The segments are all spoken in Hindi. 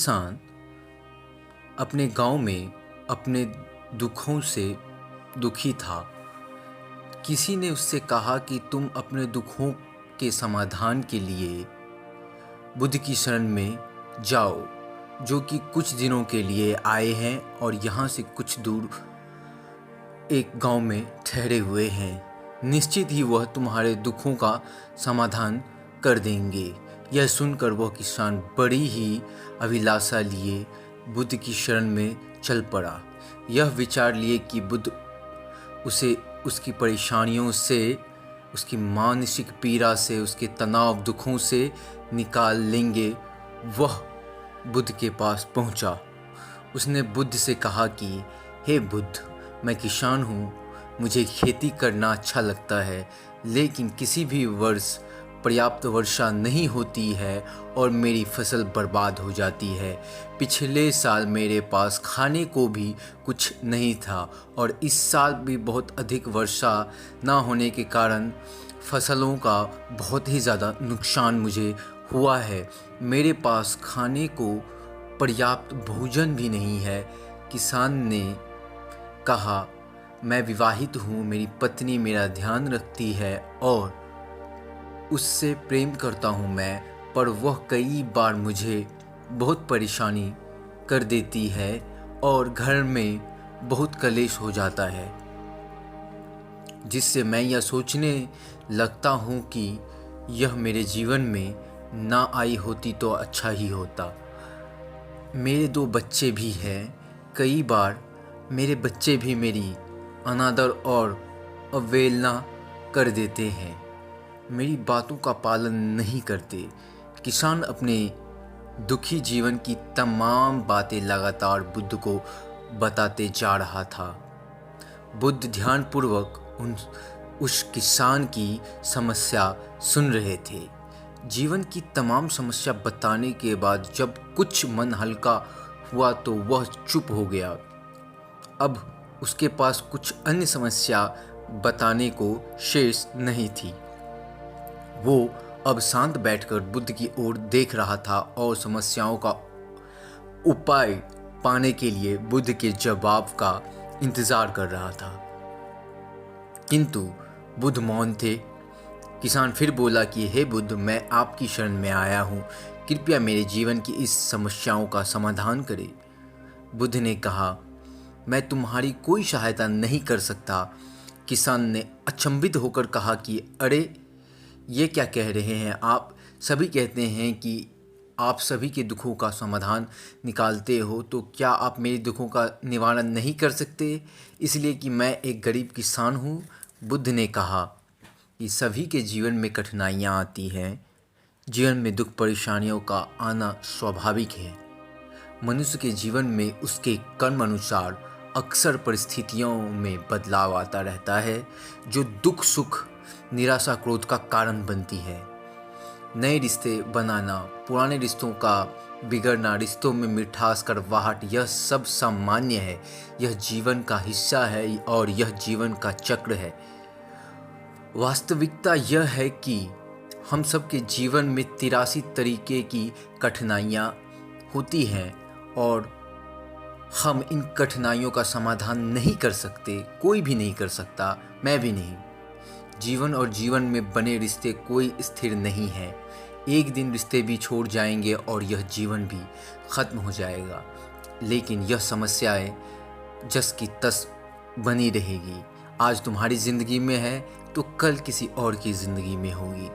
इंसान अपने गांव में अपने दुखों से दुखी था। किसी ने उससे कहा कि तुम अपने दुखों के समाधान के लिए बुद्ध की शरण में जाओ, जो कि कुछ दिनों के लिए आए हैं और यहाँ से कुछ दूर एक गांव में ठहरे हुए हैं। निश्चित ही वह तुम्हारे दुखों का समाधान कर देंगे। यह सुनकर वह किसान बड़ी ही अभिलाषा लिए बुद्ध की शरण में चल पड़ा। यह विचार लिए कि बुद्ध उसे उसकी परेशानियों से, उसकी मानसिक पीड़ा से, उसके तनाव दुखों से निकाल लेंगे। वह बुद्ध के पास पहुंचा। उसने बुद्ध से कहा कि हे बुद्ध, मैं किसान हूँ, मुझे खेती करना अच्छा लगता है, लेकिन किसी भी वर्ष पर्याप्त वर्षा नहीं होती है और मेरी फसल बर्बाद हो जाती है। पिछले साल मेरे पास खाने को भी कुछ नहीं था और इस साल भी बहुत अधिक वर्षा ना होने के कारण फसलों का बहुत ही ज़्यादा नुकसान मुझे हुआ है। मेरे पास खाने को पर्याप्त भोजन भी नहीं है। किसान ने कहा, मैं विवाहित हूँ, मेरी पत्नी मेरा ध्यान रखती है और उससे प्रेम करता हूँ मैं, पर वह कई बार मुझे बहुत परेशानी कर देती है और घर में बहुत कलेश हो जाता है, जिससे मैं यह सोचने लगता हूँ कि यह मेरे जीवन में ना आई होती तो अच्छा ही होता। मेरे 2 बच्चे भी हैं। कई बार मेरे बच्चे भी मेरी अनादर और अवहेलना कर देते हैं, मेरी बातों का पालन नहीं करते। किसान अपने दुखी जीवन की तमाम बातें लगातार बुद्ध को बताते जा रहा था। बुद्ध ध्यानपूर्वक उस किसान की समस्या सुन रहे थे। जीवन की तमाम समस्या बताने के बाद जब कुछ मन हल्का हुआ तो वह चुप हो गया। अब उसके पास कुछ अन्य समस्या बताने को शेष नहीं थी। वो अब शांत बैठकर बुद्ध की ओर देख रहा था और समस्याओं का उपाय पाने के लिए बुद्ध के जवाब का इंतजार कर रहा था, किंतु बुद्ध मौन थे। किसान फिर बोला कि हे बुद्ध, मैं आपकी शरण में आया हूँ, कृपया मेरे जीवन की इस समस्याओं का समाधान करें। बुद्ध ने कहा, मैं तुम्हारी कोई सहायता नहीं कर सकता। किसान ने अचंभित होकर कहा कि अरे, ये क्या कह रहे हैं आप? सभी कहते हैं कि आप सभी के दुखों का समाधान निकालते हो, तो क्या आप मेरे दुखों का निवारण नहीं कर सकते, इसलिए कि मैं एक गरीब किसान हूँ? बुद्ध ने कहा कि सभी के जीवन में कठिनाइयाँ आती हैं। जीवन में दुख परेशानियों का आना स्वाभाविक है। मनुष्य के जीवन में उसके कर्म अनुसार अक्सर परिस्थितियों में बदलाव आता रहता है, जो दुख सुख निराशा क्रोध का कारण बनती है। नए रिश्ते बनाना, पुराने रिश्तों का बिगड़ना, रिश्तों में मिठास कड़वाहट, यह सब सामान्य है। यह जीवन का हिस्सा है और यह जीवन का चक्र है। वास्तविकता यह है कि हम सबके जीवन में 83 तरीके की कठिनाइयाँ होती हैं और हम इन कठिनाइयों का समाधान नहीं कर सकते। कोई भी नहीं कर सकता, मैं भी नहीं। जीवन और जीवन में बने रिश्ते कोई स्थिर नहीं है। एक दिन रिश्ते भी छोड़ जाएंगे और यह जीवन भी ख़त्म हो जाएगा, लेकिन यह समस्याएं जस की तस बनी रहेगी। आज तुम्हारी ज़िंदगी में है तो कल किसी और की ज़िंदगी में होगी।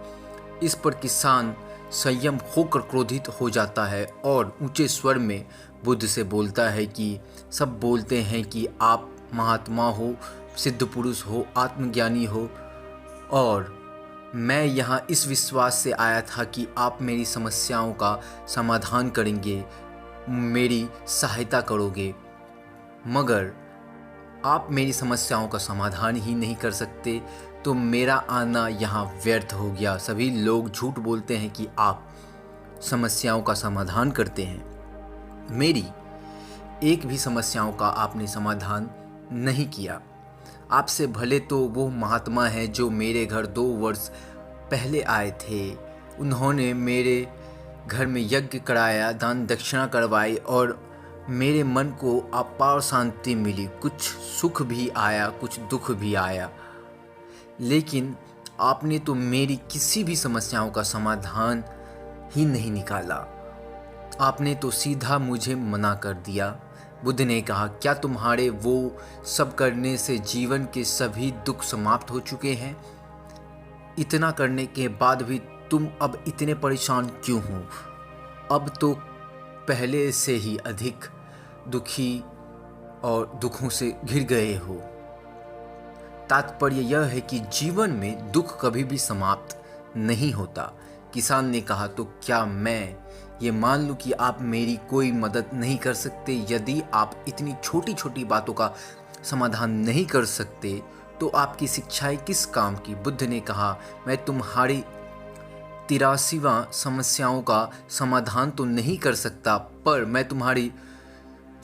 इस पर किसान संयम होकर क्रोधित हो जाता है और ऊंचे स्वर में बुद्ध से बोलता है कि सब बोलते हैं कि आप महात्मा हो, सिद्ध पुरुष हो, आत्मज्ञानी हो, और मैं यहाँ इस विश्वास से आया था कि आप मेरी समस्याओं का समाधान करेंगे, मेरी सहायता करोगे, मगर आप मेरी समस्याओं का समाधान ही नहीं कर सकते, तो मेरा आना यहाँ व्यर्थ हो गया। सभी लोग झूठ बोलते हैं कि आप समस्याओं का समाधान करते हैं, मेरी एक भी समस्याओं का आपने समाधान नहीं किया। आपसे भले तो वो महात्मा हैं जो मेरे घर 2 वर्ष पहले आए थे। उन्होंने मेरे घर में यज्ञ कराया, दान दक्षिणा करवाई और मेरे मन को अपार शांति मिली। कुछ सुख भी आया, कुछ दुख भी आया, लेकिन आपने तो मेरी किसी भी समस्याओं का समाधान ही नहीं निकाला। आपने तो सीधा मुझे मना कर दिया। बुद्ध ने कहा, क्या तुम्हारे वो सब करने से जीवन के सभी दुख समाप्त हो चुके हैं? इतना करने के बाद भी तुम अब इतने परेशान क्यों हो? अब तो पहले से ही अधिक दुखी और दुखों से घिर गए हो। तात्पर्य यह है कि जीवन में दुख कभी भी समाप्त नहीं होता। किसान ने कहा, तो क्या मैं ये मान लूं कि आप मेरी कोई मदद नहीं कर सकते? यदि आप इतनी छोटी छोटी बातों का समाधान नहीं कर सकते तो आपकी शिक्षाएं किस काम की? बुद्ध ने कहा, मैं तुम्हारी 83वां समस्याओं का समाधान तो नहीं कर सकता, पर मैं तुम्हारी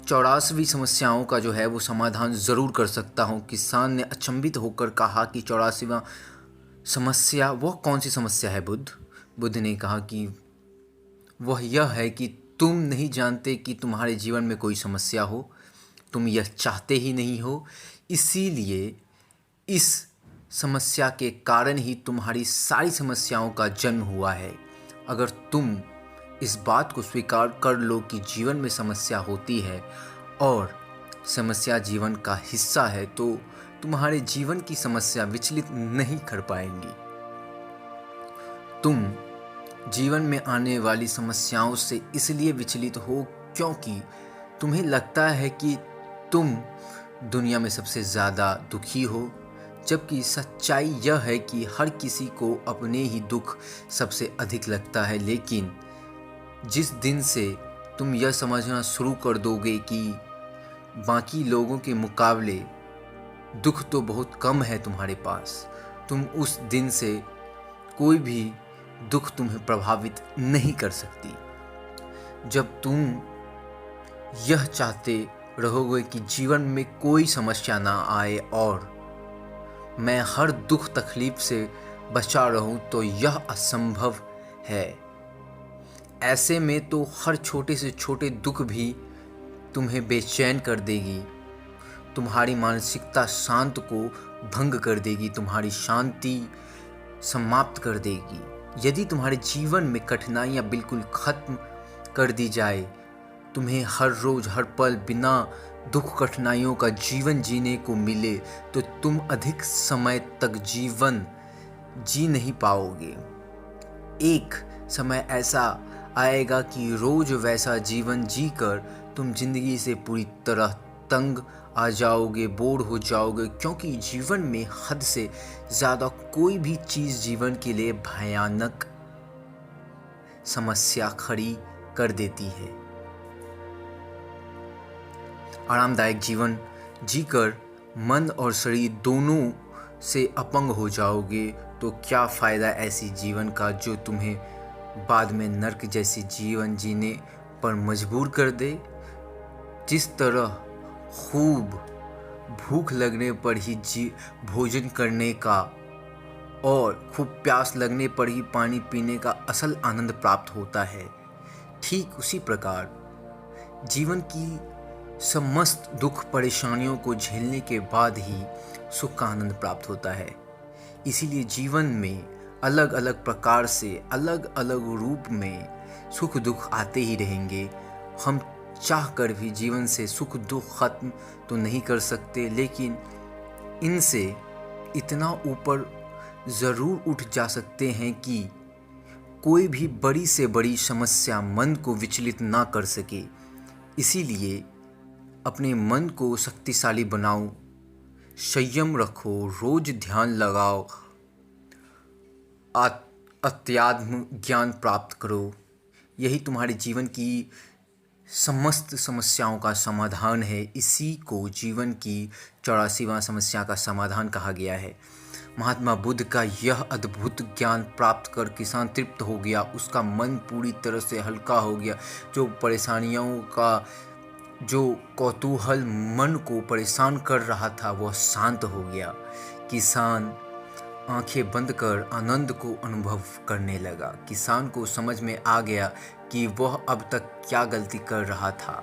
84वीं समस्याओं का जो है वो समाधान ज़रूर कर सकता हूँ। किसान ने अचंभित होकर कहा कि 84वां समस्या, वह कौन सी समस्या है बुद्ध? बुद्ध ने कहा कि वह यह है कि तुम नहीं जानते कि तुम्हारे जीवन में कोई समस्या हो, तुम यह चाहते ही नहीं हो, इसीलिए इस समस्या के कारण ही तुम्हारी सारी समस्याओं का जन्म हुआ है। अगर तुम इस बात को स्वीकार कर लो कि जीवन में समस्या होती है और समस्या जीवन का हिस्सा है, तो तुम्हारे जीवन की समस्या विचलित नहीं कर पाएंगी। तुम जीवन में आने वाली समस्याओं से इसलिए विचलित हो क्योंकि तुम्हें लगता है कि तुम दुनिया में सबसे ज़्यादा दुखी हो, जबकि सच्चाई यह है कि हर किसी को अपने ही दुख सबसे अधिक लगता है। लेकिन जिस दिन से तुम यह समझना शुरू कर दोगे कि बाकी लोगों के मुकाबले दुख तो बहुत कम है तुम्हारे पास, तुम उस दिन से कोई भी दुख तुम्हें प्रभावित नहीं कर सकती। जब तुम यह चाहते रहोगे कि जीवन में कोई समस्या ना आए और मैं हर दुख तकलीफ से बचा रहूं, तो यह असंभव है। ऐसे में तो हर छोटे से छोटे दुख भी तुम्हें बेचैन कर देगी, तुम्हारी मानसिकता शांत को भंग कर देगी, तुम्हारी शांति समाप्त कर देगी। यदि तुम्हारे जीवन में कठिनाइयाँ बिल्कुल खत्म कर दी जाए, तुम्हें हर रोज़ हर पल बिना दुख कठिनाइयों का जीवन जीने को मिले, तो तुम अधिक समय तक जीवन जी नहीं पाओगे। एक समय ऐसा आएगा कि रोज़ वैसा जीवन जीकर तुम जिंदगी से पूरी तरह तंग आ जाओगे, बोर हो जाओगे, क्योंकि जीवन में हद से ज़्यादा कोई भी चीज़ जीवन के लिए भयानक समस्या खड़ी कर देती है। आरामदायक जीवन जीकर मन और शरीर दोनों से अपंग हो जाओगे, तो क्या फ़ायदा ऐसी जीवन का जो तुम्हें बाद में नर्क जैसी जीवन जीने पर मजबूर कर दे। जिस तरह खूब भूख लगने पर ही भोजन करने का और खूब प्यास लगने पर ही पानी पीने का असल आनंद प्राप्त होता है, ठीक उसी प्रकार जीवन की समस्त दुख परेशानियों को झेलने के बाद ही सुख का आनंद प्राप्त होता है। इसीलिए जीवन में अलग अलग प्रकार से अलग अलग रूप में सुख दुख आते ही रहेंगे। हम चाह कर भी जीवन से सुख दुख खत्म तो नहीं कर सकते, लेकिन इनसे इतना ऊपर ज़रूर उठ जा सकते हैं कि कोई भी बड़ी से बड़ी समस्या मन को विचलित ना कर सके। इसीलिए अपने मन को शक्तिशाली बनाओ, संयम रखो, रोज ध्यान लगाओ, अध्यात्म ज्ञान प्राप्त करो। यही तुम्हारे जीवन की समस्त समस्याओं का समाधान है। इसी को जीवन की 84वां समस्या का समाधान कहा गया है। महात्मा बुद्ध का यह अद्भुत ज्ञान प्राप्त कर किसान तृप्त हो गया, उसका मन पूरी तरह से हल्का हो गया। जो परेशानियों का जो कौतूहल मन को परेशान कर रहा था वह शांत हो गया। किसान आंखें बंद कर आनंद को अनुभव करने लगा। किसान को समझ में आ गया कि वह अब तक क्या गलती कर रहा था।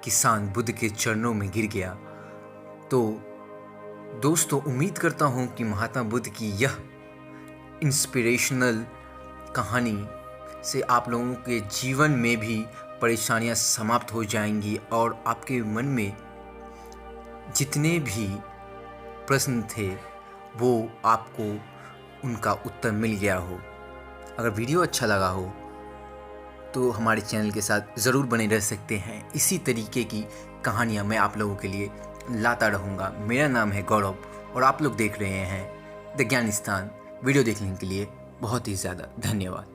किसान बुद्ध के चरणों में गिर गया। तो दोस्तों, उम्मीद करता हूँ कि महात्मा बुद्ध की यह इंस्पिरेशनल कहानी से आप लोगों के जीवन में भी परेशानियाँ समाप्त हो जाएंगी और आपके मन में जितने भी प्रश्न थे वो आपको उनका उत्तर मिल गया हो। अगर वीडियो अच्छा लगा हो तो हमारे चैनल के साथ ज़रूर बने रह सकते हैं। इसी तरीके की कहानियाँ मैं आप लोगों के लिए लाता रहूँगा। मेरा नाम है गौरव और आप लोग देख रहे हैं द ज्ञान स्थान। वीडियो देखने के लिए बहुत ही ज़्यादा धन्यवाद।